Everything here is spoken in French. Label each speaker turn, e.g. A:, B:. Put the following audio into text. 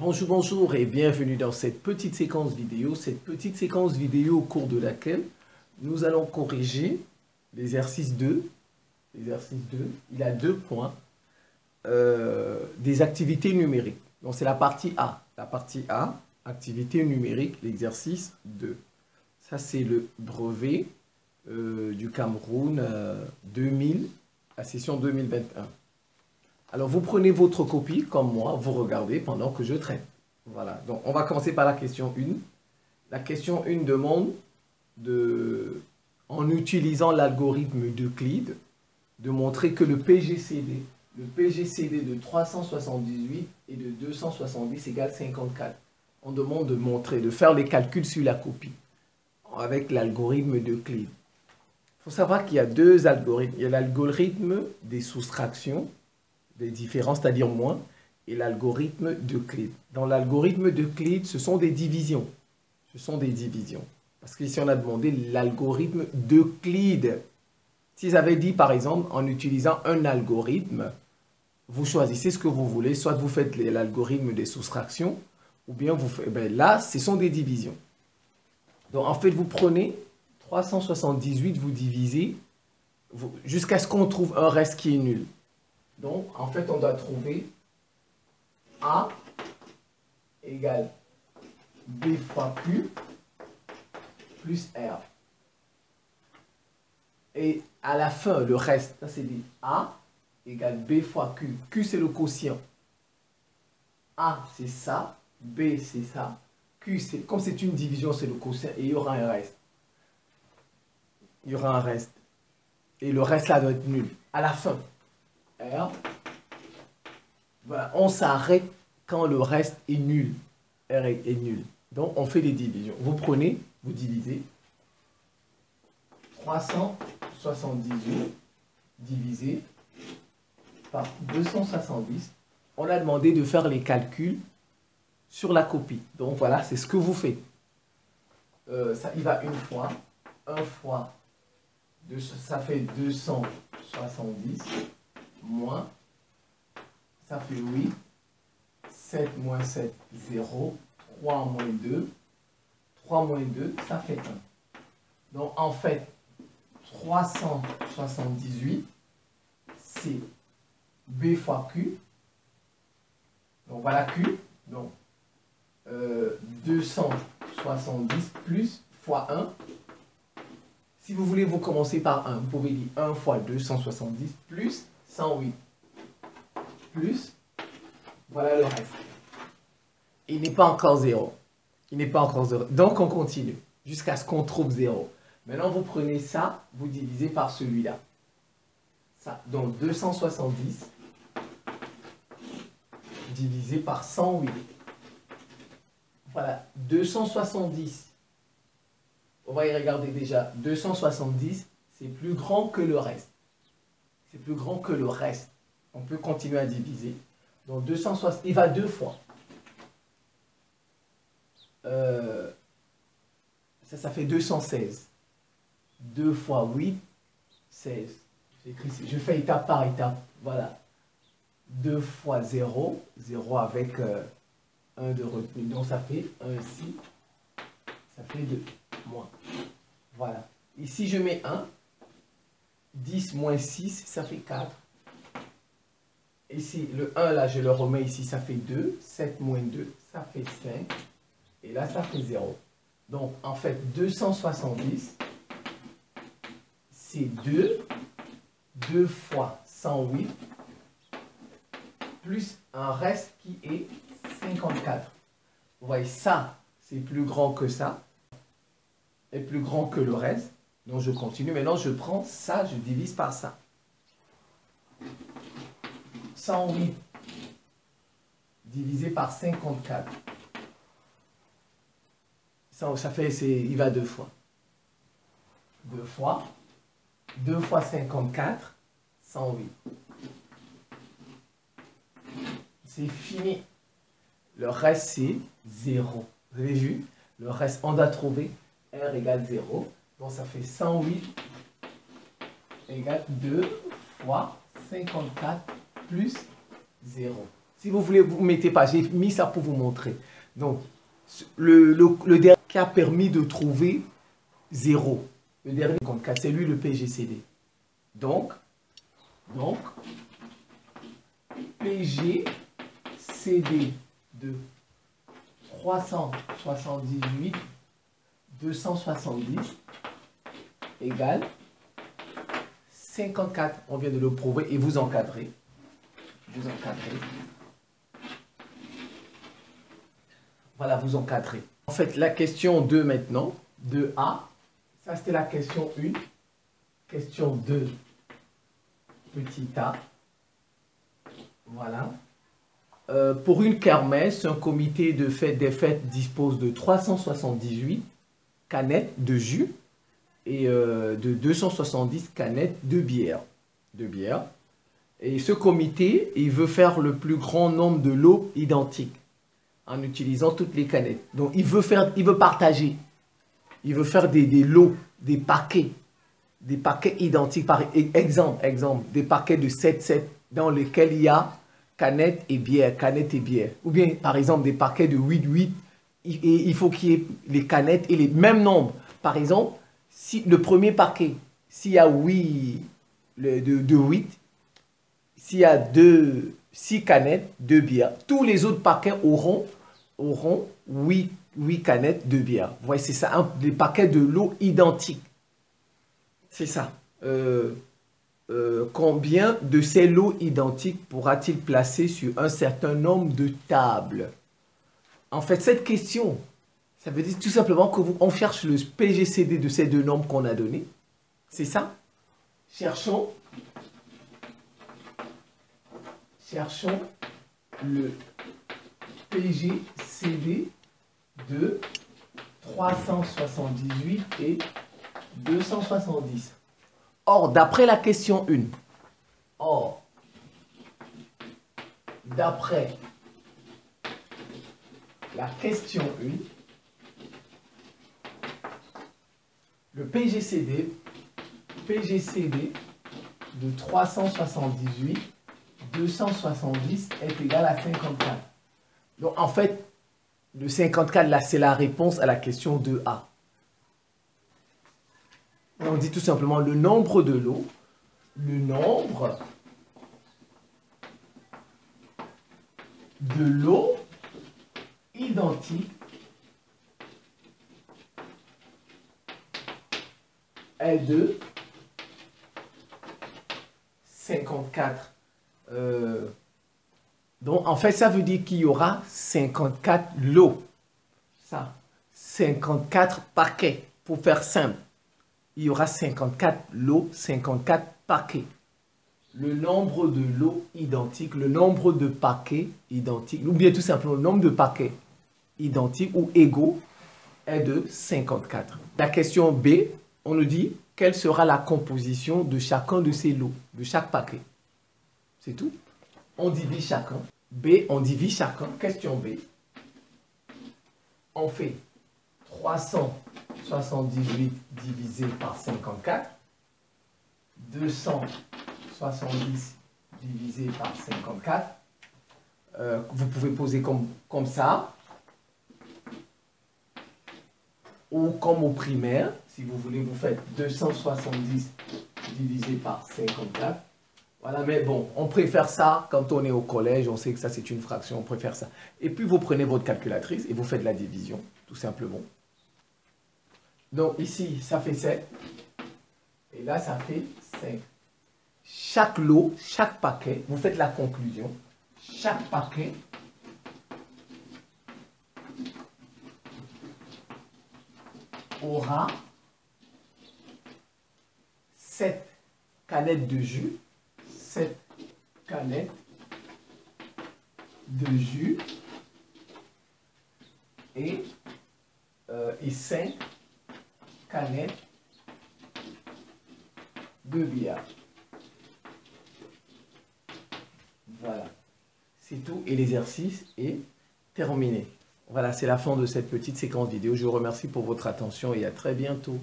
A: Bonjour, bonjour et bienvenue dans cette petite séquence vidéo au cours de laquelle nous allons corriger l'exercice 2. L'exercice 2, il a 2 points des activités numériques. Donc c'est la partie A. La partie A, activité numérique, l'exercice 2. Ça c'est le brevet du Cameroun 2000, la session 2021. Alors, vous prenez votre copie, comme moi, vous regardez pendant que je traite. Voilà, donc on va commencer par la question 1. La question 1 demande, en utilisant l'algorithme d'Euclide, de montrer que le PGCD de 378 et de 270 égale 54. On demande de faire les calculs sur la copie avec l'algorithme d'Euclide. Il faut savoir qu'il y a 2 algorithmes. Il y a l'algorithme des soustractions, des différences, c'est-à-dire moins, et l'algorithme d'Euclide. Dans l'algorithme d'Euclide, ce sont des divisions. Ce sont des divisions. Parce qu'ici, on a demandé l'algorithme d'Euclide. S'ils avaient dit, par exemple, en utilisant un algorithme, vous choisissez ce que vous voulez, soit vous faites l'algorithme des soustractions, ou bien vous faites... là, ce sont des divisions. Donc, en fait, vous prenez 378, vous divisez, jusqu'à ce qu'on trouve un reste qui est nul. Donc, en fait, on doit trouver A égale B fois Q plus R. Et à la fin, le reste, ça c'est dit A égale B fois Q. Q, c'est le quotient. A, c'est ça. B, c'est ça. Q, c'est comme c'est une division, c'est le quotient. Et il y aura un reste. Il y aura un reste. Et le reste là doit être nul. À la fin. R. Voilà, on s'arrête quand le reste est nul. R est nul. Donc, on fait les divisions. Vous prenez, vous divisez 378 divisé par 270. On a demandé de faire les calculs sur la copie. Donc, voilà, c'est ce que vous faites. Ça, il va une fois. 1 fois, ça fait 270. Moins, ça fait 8, 7 moins 7, 0, 3 moins 2, 3 moins 2, ça fait 1. Donc, en fait, 378, c'est B fois Q. Donc, voilà Q. Donc, 270 plus fois 1. Si vous voulez, vous commencez par 1. Vous pouvez dire 1 fois 270 plus 108 plus, voilà le reste. Il n'est pas encore 0. Il n'est pas encore 0. Donc, on continue jusqu'à ce qu'on trouve 0. Maintenant, vous prenez ça, vous divisez par celui-là. Ça, donc 270 divisé par 108. Voilà, 270. On va y regarder déjà. 270, c'est plus grand que le reste. C'est plus grand que le reste. On peut continuer à diviser. Donc 260, il va 2 fois. Ça fait 216. 2 fois 8, 16. Je fais étape par étape. Voilà. 2 fois 0, 0 avec 1 de retenu. Donc ça fait 1 ici. Ça fait 2. Moins. Voilà. Ici, je mets 1. 10 moins 6, ça fait 4. Ici, le 1, là, je le remets ici, ça fait 2. 7 moins 2, ça fait 5. Et là, ça fait 0. Donc, en fait, 270, c'est 2. 2 fois 108, plus un reste qui est 54. Vous voyez, ça, c'est plus grand que ça. Et plus grand que le reste. Donc, je continue. Maintenant, je prends ça, je divise par ça. 108 divisé par 54. Ça fait, il va 2 fois. 2 fois. 2 fois 54, 108. C'est fini. Le reste, c'est 0. Vous avez vu? Le reste, on doit trouver R égale 0. Donc, ça fait 108 égale 2 fois 54 plus 0. Si vous voulez, vous ne mettez pas. J'ai mis ça pour vous montrer. Donc, le dernier qui a permis de trouver 0. Le dernier 54, c'est lui le PGCD. Donc, PGCD de 378 270 égale 54. On vient de le prouver et vous encadrez. Vous encadrez. Voilà, vous encadrez. En fait, la question 2 maintenant, 2A, ça c'était la question 1. Question 2, petit a. Voilà. Pour une kermesse, un comité des fêtes dispose de 378 canettes de jus et de 270 canettes de bière. Et ce comité, il veut faire le plus grand nombre de lots identiques en utilisant toutes les canettes. Donc, il veut partager. Il veut faire des lots, des paquets identiques. Par exemple, des paquets de 7-7 dans lesquels il y a canettes et bière. Ou bien, par exemple, des paquets de 8-8. Et il faut qu'il y ait les canettes et les mêmes nombres. Par exemple, si le premier paquet, s'il y a 8, de 8, s'il y a 6 canettes, 2 bières, tous les autres paquets auront 8 canettes de bière. Vous voyez, c'est ça, des paquets de l'eau identiques. C'est ça. Combien de ces lots identiques pourra-t-il placer sur un certain nombre de tables? En fait, cette question, ça veut dire tout simplement qu'on cherche le PGCD de ces deux nombres qu'on a donnés. C'est ça. Cherchons le PGCD de 378 et 270. Or, d'après la question 1, d'après la question 1, le PGCD de 378, 270 est égal à 54. Donc, en fait, le 54, là, c'est la réponse à la question 2A. On dit tout simplement le nombre de lots, le nombre de lots identiques est de 54. Donc, en fait, ça veut dire qu'il y aura 54 lots. Ça, 54 paquets, pour faire simple. Il y aura 54 lots, 54 paquets. Le nombre de lots identiques, le nombre de paquets identiques, ou bien tout simplement le nombre de paquets identiques ou égaux est de 54. La question B, on nous dit quelle sera la composition de chacun de ces lots, de chaque paquet. C'est tout. On divise chacun. B, on divise chacun. Question B. On fait 378 divisé par 54. 270 divisé par 54. Vous pouvez poser comme ça. Ou comme au primaire. Si vous voulez, vous faites 270 divisé par 54. Voilà, mais bon, on préfère ça quand on est au collège, on sait que ça c'est une fraction, on préfère ça. Et puis vous prenez votre calculatrice et vous faites la division, tout simplement. Donc ici, ça fait 7. Et là, ça fait 5. Chaque lot, chaque paquet, vous faites la conclusion. Chaque paquet aura 7 canettes de jus. 7 canettes de jus et 5 canettes de bière. Voilà. C'est tout et l'exercice est terminé. Voilà, c'est la fin de cette petite séquence vidéo. Je vous remercie pour votre attention et à très bientôt.